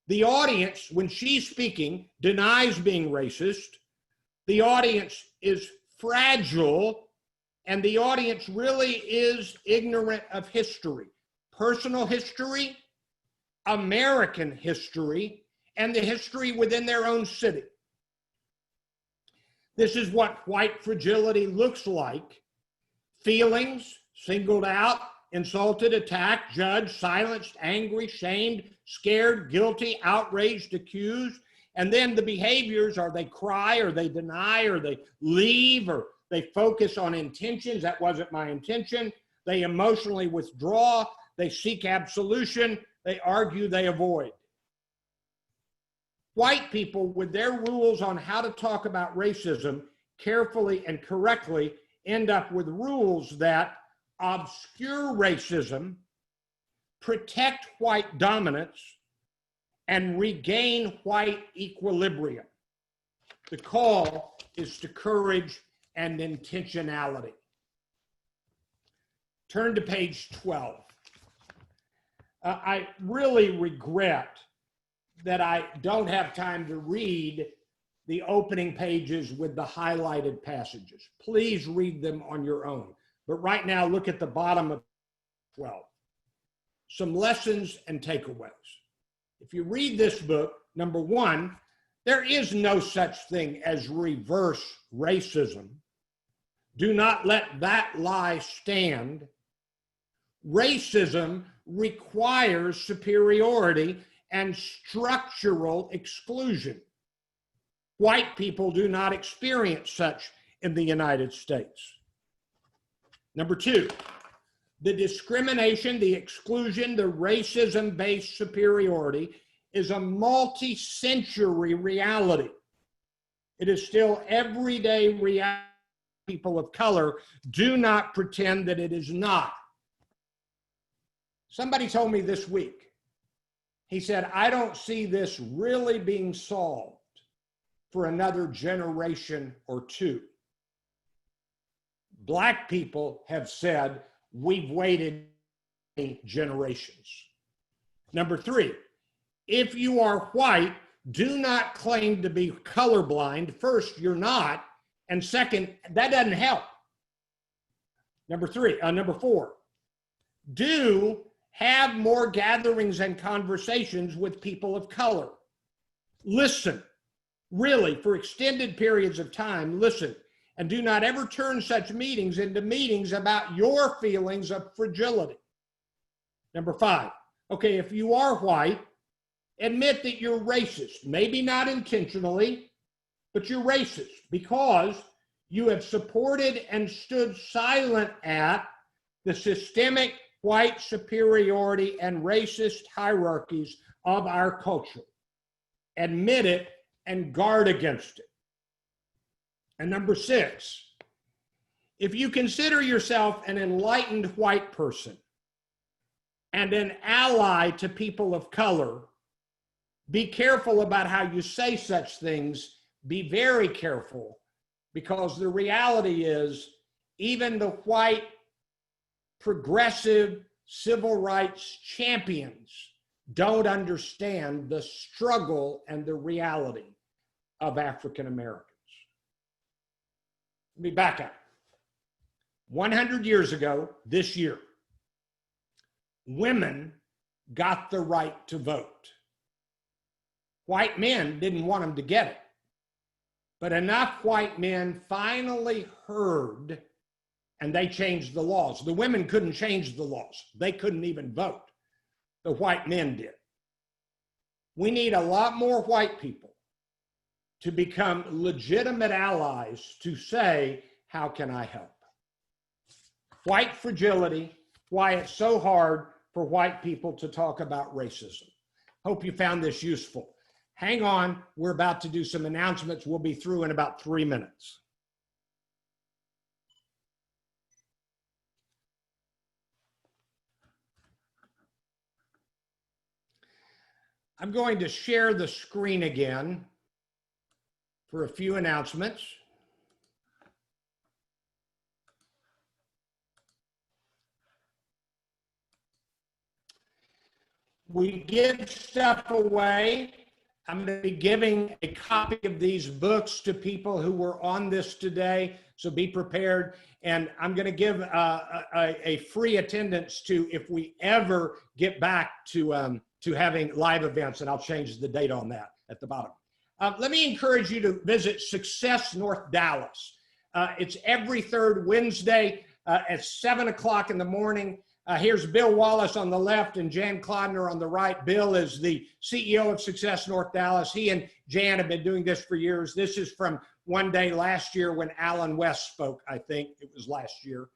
The audience, when she's speaking, denies being racist. The audience is fragile, and the audience really is ignorant of history, personal history, American history, and the history within their own city. This is what white fragility looks like. Feelings, singled out, insulted, attacked, judged, silenced, angry, shamed, scared, guilty, outraged, accused. And then the behaviors are they cry or they deny or they leave or they focus on intentions. That wasn't my intention. They emotionally withdraw. They seek absolution. They argue, they avoid. White people, with their rules on how to talk about racism carefully and correctly, end up with rules that obscure racism, protect white dominance, and regain white equilibrium. The call is to courage and intentionality. Turn to page 12. I really regret that I don't have time to read the opening pages with the highlighted passages. Please read them on your own. But right now, look at the bottom of 12. Some lessons and takeaways. If you read this book, number one, there is no such thing as reverse racism. Do not let that lie stand. Racism requires superiority and structural exclusion. White people do not experience such in the United States. Number two, the discrimination, the exclusion, the racism-based superiority is a multi-century reality. It is still everyday reality. People of color, do not pretend that it is not. Somebody told me this week, he said, I don't see this really being solved for another generation or two. Black people have said, we've waited generations. Number three, if you are white, do not claim to be colorblind. First, you're not. And second, that doesn't help. Number four, do have more gatherings and conversations with people of color. Listen, really, for extended periods of time, listen, and do not ever turn such meetings into meetings about your feelings of fragility. Number five, okay, if you are white, admit that you're racist, maybe not intentionally, but you're racist because you have supported and stood silent at the systemic white superiority and racist hierarchies of our culture. Admit it and guard against it. And number six, if you consider yourself an enlightened white person and an ally to people of color, be careful about how you say such things. Be very careful, because the reality is even the white progressive civil rights champions don't understand the struggle and the reality of African Americans. Let me back up. 100 years ago, this year, women got the right to vote. White men didn't want them to get it. But enough white men finally heard, and they changed the laws. The women couldn't change the laws. They couldn't even vote. The white men did. We need a lot more white people to become legitimate allies to say, how can I help? White fragility, why it's so hard for white people to talk about racism. Hope you found this useful. Hang on, we're about to do some announcements. We'll be through in about 3 minutes. I'm going to share the screen again for a few announcements. We give stuff away. I'm going to be giving a copy of these books to people who were on this today, so be prepared. And I'm going to give a free attendance to if we ever get back to having live events, and I'll change the date on that at the bottom. Let me encourage you to visit Success North Dallas. It's every third Wednesday at 7 o'clock in the morning. Here's Bill Wallace on the left and Jan Klodner on the right. Bill is the CEO of Success North Dallas. He and Jan have been doing this for years. This is from one day last year when Alan West spoke, I think it was last year.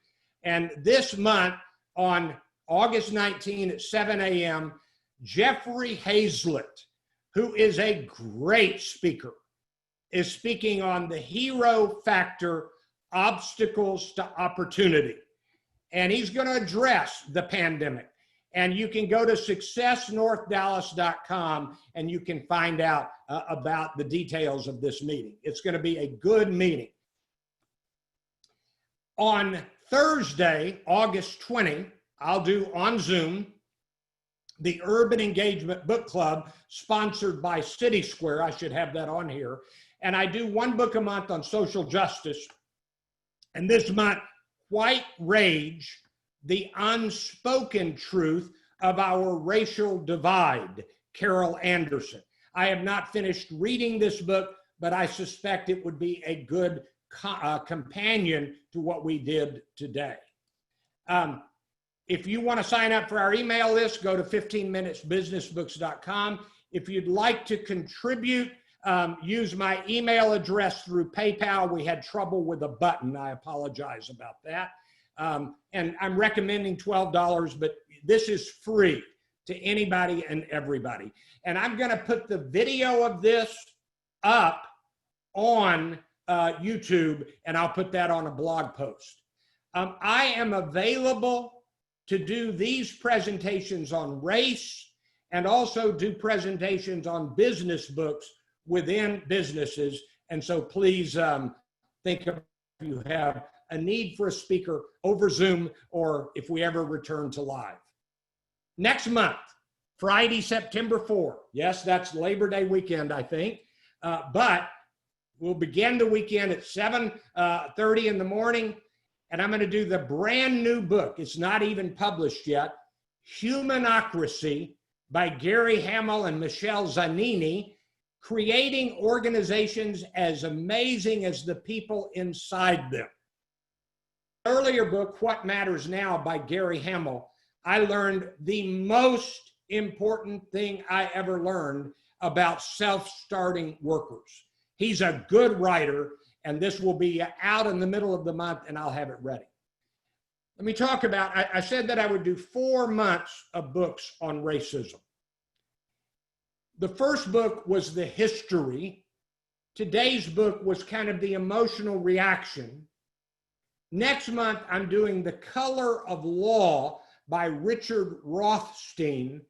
And this month on August 19 at 7 a.m., Jeffrey Hazlett, who is a great speaker, is speaking on the hero factor, obstacles to opportunity. And he's going to address the pandemic. And you can go to successnorthdallas.com and you can find out about the details of this meeting. It's going to be a good meeting. On Thursday, August 20, I'll do on Zoom the Urban Engagement Book Club sponsored by City Square. I should have that on here. And I do one book a month on social justice. And this month, White Rage, the Unspoken Truth of Our Racial Divide, Carol Anderson. I have not finished reading this book, but I suspect it would be a good companion to what we did today. If you want to sign up for our email list, go to 15minutesbusinessbooks.com. If you'd like to contribute, use my email address through PayPal. We had trouble with a button. I apologize about that. And I'm recommending $12, but this is free to anybody and everybody. And I'm going to put the video of this up on YouTube, and I'll put that on a blog post. I am available to do these presentations on race and also do presentations on business books within businesses. And so please think of if you have a need for a speaker over Zoom or if we ever return to live. Next month, Friday, September 4. Yes, that's Labor Day weekend, I think. But we'll begin the weekend at 7:30 in the morning. And I'm going to do the brand new book. It's not even published yet. Humanocracy by Gary Hamel and Michelle Zanini. Creating organizations as amazing as the people inside them. Earlier book, What Matters Now by Gary Hamel, I learned the most important thing I ever learned about self-starting workers. He's a good writer, and this will be out in the middle of the month, and I'll have it ready. Let me talk about, I said that I would do 4 months of books on racism. The first book was the history. Today's book was kind of the emotional reaction. Next month, I'm doing The Color of Law by Richard Rothstein,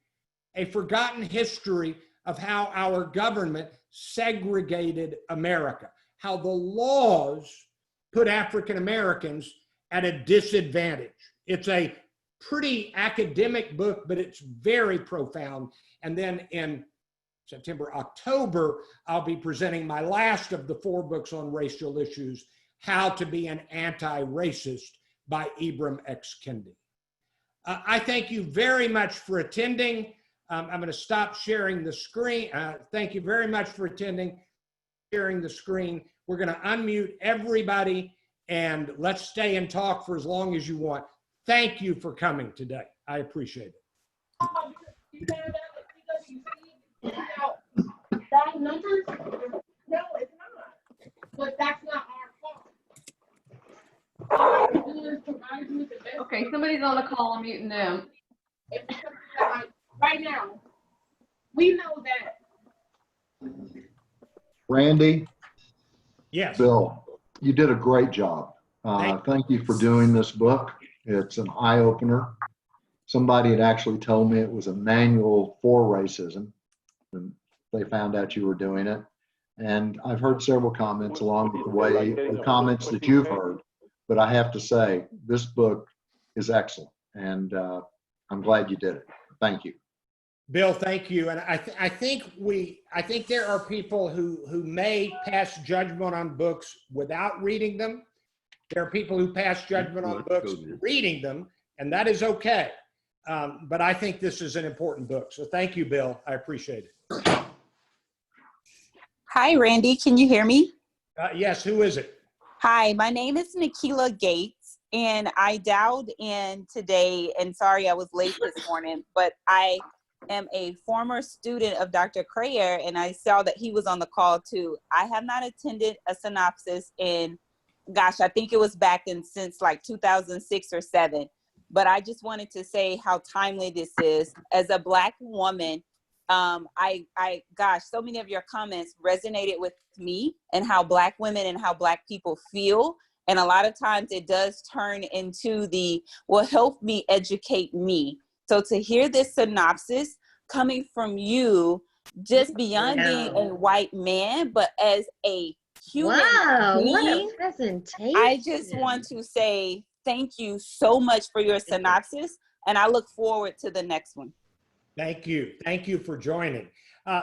a forgotten history of how our government segregated America, how the laws put African Americans at a disadvantage. It's a pretty academic book, but it's very profound. And then in September, October, I'll be presenting my last of the 4 books on racial issues, How to Be an Anti-Racist by Ibram X. Kendi. I thank you very much for attending. I'm going to stop sharing the screen. Thank you very much for attending, sharing the screen. We're going to unmute everybody and let's stay and talk for as long as you want. Thank you for coming today. I appreciate it. wrong numbers? No, it's not. But that's not our fault. All I can do is provide you with the best. Okay, somebody's on the call. I'm muting them. If it's something that, like, right now, we know that. Randy, Yes. Bill, you did a great job. Thank you for doing this book. It's an eye opener. Somebody had actually told me it was a manual for racism, and they found out you were doing it. And I've heard several comments along with the comments that you've heard, but I have to say, this book is excellent, and I'm glad you did it. Thank you. Bill, thank you. And I think there are people who may pass judgment on books without reading them. There are people who pass judgment on books reading them, and that is okay. But I think this is an important book. So thank you, Bill. I appreciate it. Hi, Randy. Can you hear me? Yes, who is it? Hi, my name is Nikila Gates, and I dialed in today, and sorry I was late this morning, but I am a former student of Dr. Crayer, and I saw that he was on the call too. I have not attended a synopsis in, gosh, I think it was back in since like 2006 or 7. But I just wanted to say how timely this is. As a Black woman, gosh, so many of your comments resonated with me and how Black women and how Black people feel. And a lot of times it does turn into well, help me educate me. So to hear this synopsis coming from you, just beyond being a white man, but as a human being, what a presentation. I just want to say thank you so much for your synopsis, and I look forward to the next one. Thank you. Thank you for joining.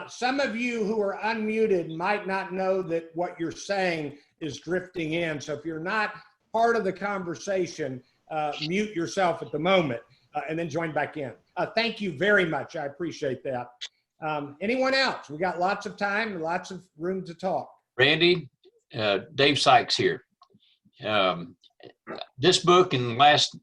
Some of you who are unmuted might not know that what you're saying is drifting in. So if you're not part of the conversation, mute yourself at the moment and then join back in. Thank you very much. I appreciate that. Anyone else? We got lots of time and lots of room to talk. Randy, Dave Sykes here. This book in the last